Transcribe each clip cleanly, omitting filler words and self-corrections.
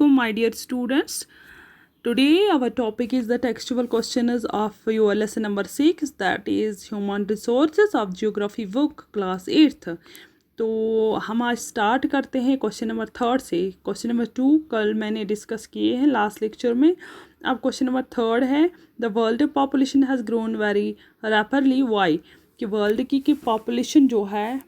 alaikum, my dear students. Today our topic is the textual questions of your lesson number 6, that is human resources of geography book class 8th. तो हम आज start करते हैं question number 3 से. Question number 2 कल मैंने discuss किए हैं लास्ट लेक्चर में. अब क्वेश्चन नंबर 3 है, the world population has grown very rapidly why, कि वर्ल्ड की पॉपुलेशन जो है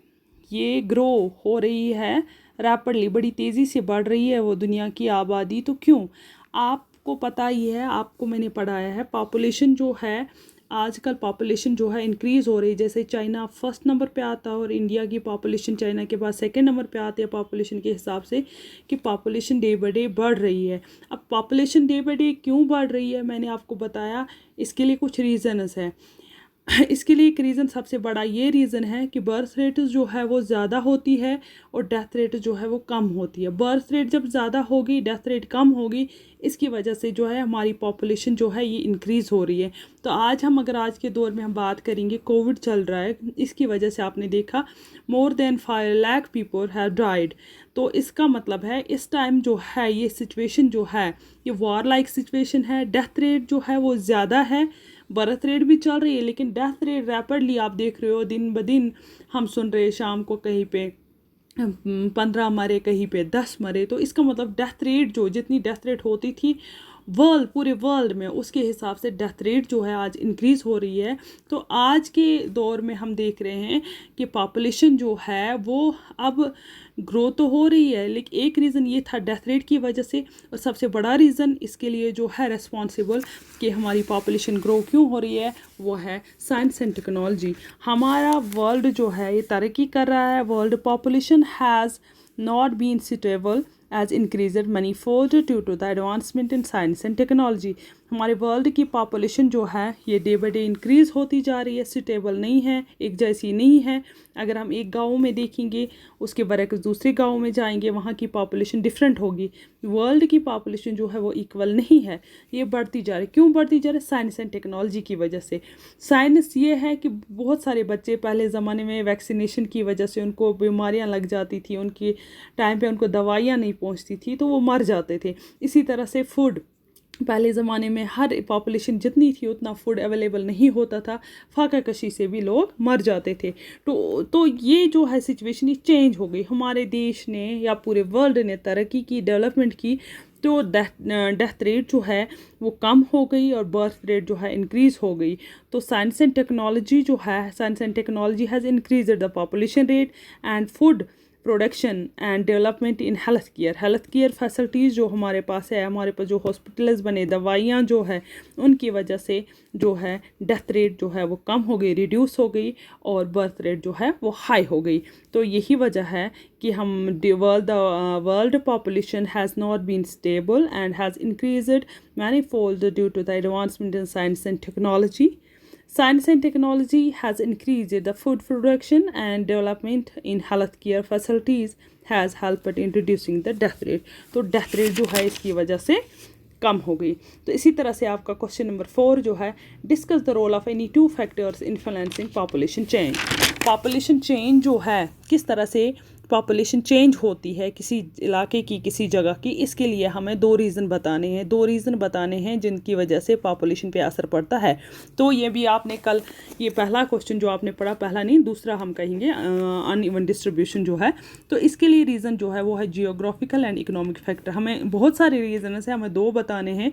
ये ग्रो हो रही है रैपिडली, बड़ी तेज़ी से बढ़ रही है वो दुनिया की आबादी. तो क्यों? आपको पता ही है, आपको मैंने पढ़ाया है, पॉपुलेशन जो है आजकल पॉपुलेशन जो है इंक्रीज़ हो रही है. जैसे चाइना फर्स्ट नंबर पे आता है और इंडिया की पॉपुलेशन चाइना के बाद सेकंड नंबर पे आती है पॉपुलेशन के हिसाब से, कि पॉपुलेशन डे बाय डे बढ़ रही है. अब पॉपुलेशन डे बाय डे क्यों बढ़ रही है मैंने आपको बताया. इसके लिए कुछ रीज़न्स हैं. इसके लिए एक रीज़न, सबसे बड़ा ये रीज़न है कि बर्थ रेट जो है वो ज़्यादा होती है और डेथ रेट जो है वो कम होती है. बर्थ रेट जब ज़्यादा होगी, डेथ रेट कम होगी, इसकी वजह से जो है हमारी पॉपुलेशन जो है ये इंक्रीज़ हो रही है. तो आज आज के दौर में हम बात करेंगे. कोविड चल रहा है, इसकी वजह से आपने देखा more than 5 lakh people have died. तो इसका मतलब है इस टाइम जो है ये सिचुएशन जो है ये वॉर लाइक सिचुएशन है. डेथ रेट जो है वो ज़्यादा है, बर्थ रेट भी चल रही है, लेकिन डेथ रेट रैपिडली आप देख रहे हो, दिन ब दिन हम सुन रहे हैं शाम को कहीं पे 15 मरे, कहीं पे 10 मरे. तो इसका मतलब डेथ रेट जो जितनी डेथ रेट होती थी पूरे वर्ल्ड में, उसके हिसाब से डेथ रेट जो है आज इंक्रीज़ हो रही है. तो आज के दौर में हम देख रहे हैं कि पॉपुलेशन जो है वो अब ग्रो तो हो रही है, लेकिन एक रीज़न ये था डेथ रेट की वजह से, और सबसे बड़ा रीज़न इसके लिए जो है रिस्पॉन्सिबल कि हमारी पॉपुलेशन ग्रो क्यों हो रही है वो है साइंस एंड टेक्नोलॉजी. हमारा वर्ल्ड जो है ये तरक्की कर रहा है. World population has not been suitable as increased manifold due to the advancement in science and technology. हमारे वर्ल्ड की पॉपुलेशन जो है ये डे बाई डे इंक्रीज़ होती जा रही है, सुटेबल नहीं है, एक जैसी नहीं है. अगर हम एक गांव में देखेंगे उसके बरक्स दूसरे गांव में जाएंगे, वहाँ की पॉपुलेशन डिफरेंट होगी. वर्ल्ड की पॉपुलेशन जो है वो इक्वल नहीं है, ये बढ़ती जा रही. क्यों बढ़ती जा रही है? साइंस एंड टेक्नोलॉजी की वजह से. साइंस ये है कि बहुत सारे बच्चे पहले ज़माने में वैक्सीनेशन की वजह से उनको बीमारियाँ लग जाती थी, उनकी टाइम पे उनको दवाइयाँ नहीं पहुँचती थी तो वो मर जाते थे. इसी तरह से फूड, पहले ज़माने में हर पॉपुलेशन जितनी थी उतना फूड अवेलेबल नहीं होता था, फाका कशी से भी लोग मर जाते थे. तो ये जो है सिचुएशन ये चेंज हो गई. हमारे देश ने या पूरे वर्ल्ड ने तरक्की की, डेवलपमेंट की, तो डेथ रेट जो है वो कम हो गई और बर्थ रेट जो है इंक्रीज़ हो गई. तो साइंस एंड टेक्नोलॉजी जो है, science and technology has increase the population rate and food production and development in health care facilities जो हमारे पास है, हमारे पास जो हॉस्पिटल्स बने, दवाइयाँ जो है, उनकी वजह से जो है डेथ रेट जो है वो कम हो गई, रिड्यूस हो गई, और बर्थ रेट जो है वो हाई हो गई. तो यही वजह है कि हम world population has not been stable and has increased manifold due to the advancement in science and technology. Science and technology has increased the food production and development in healthcare facilities has helped in reducing the death rate. तो death rate जो है इसकी वजह से कम हो गई. तो इसी तरह से आपका क्वेश्चन नंबर 4 जो है, discuss the role of any 2 factors influencing population change. Population change जो है, किस तरह से पॉपुलेशन चेंज होती है किसी इलाके की, किसी जगह की, इसके लिए हमें 2 रीज़न बताने हैं जिनकी वजह से पॉपुलेशन पे असर पड़ता है. तो ये भी आपने कल, ये पहला क्वेश्चन जो आपने पढ़ा, पहला नहीं दूसरा हम कहेंगे, अनइवन डिस्ट्रीब्यूशन जो है. तो इसके लिए रीज़न जो है वो है जियोग्राफिकल एंड इकोनॉमिक फैक्टर. हमें बहुत सारे रीज़न है, हमें 2 बताने हैं.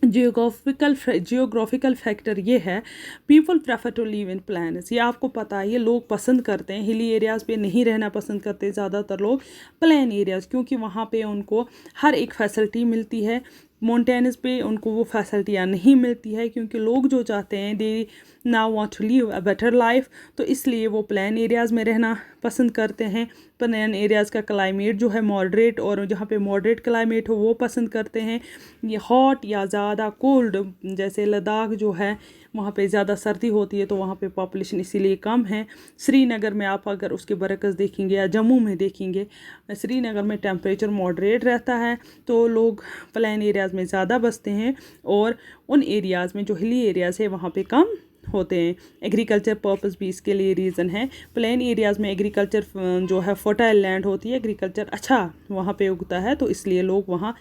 जियोग्राफिकल फैक्टर ये है, people prefer to live in plains. ये आपको पता है, ये लोग पसंद करते हैं, हिली एरियाज़ पे नहीं रहना पसंद करते ज़्यादातर लोग, प्लेन एरियाज़, क्योंकि वहाँ पे उनको हर एक फैसिलिटी मिलती है. माउंटेन्स पे उनको वो फैसिलिटियाँ नहीं मिलती है, क्योंकि लोग जो चाहते हैं they now want to live a better life, तो इसलिए वो प्लेन एरियाज़ में रहना पसंद करते हैं. प्लेन एरियाज़ का क्लाइमेट जो है मॉडरेट, और जहाँ पे मॉडरेट क्लाइमेट हो वो पसंद करते हैं. ये हॉट या ज़्यादा कोल्ड, जैसे लद्दाख जो है वहाँ पे ज़्यादा सर्दी होती है तो वहाँ पे पॉपुलेशन इसीलिए कम है. श्रीनगर में आप अगर उसके बरक्स देखेंगे या जम्मू में देखेंगे, श्रीनगर में टेम्परेचर मॉडरेट रहता है, तो लोग प्लेन एरियाज़ में ज़्यादा बसते हैं, और उन एरियाज़ में जो हिली एरियाज़ है वहाँ पे कम होते हैं. एग्रीकल्चर पर्पस भी इसके लिए रीज़न है. प्लेन एरियाज़ में एग्रीकल्चर जो है फर्टाइल लैंड होती है, एग्रीकल्चर अच्छा वहाँ पे उगता है, तो इसलिए लोग वहाँ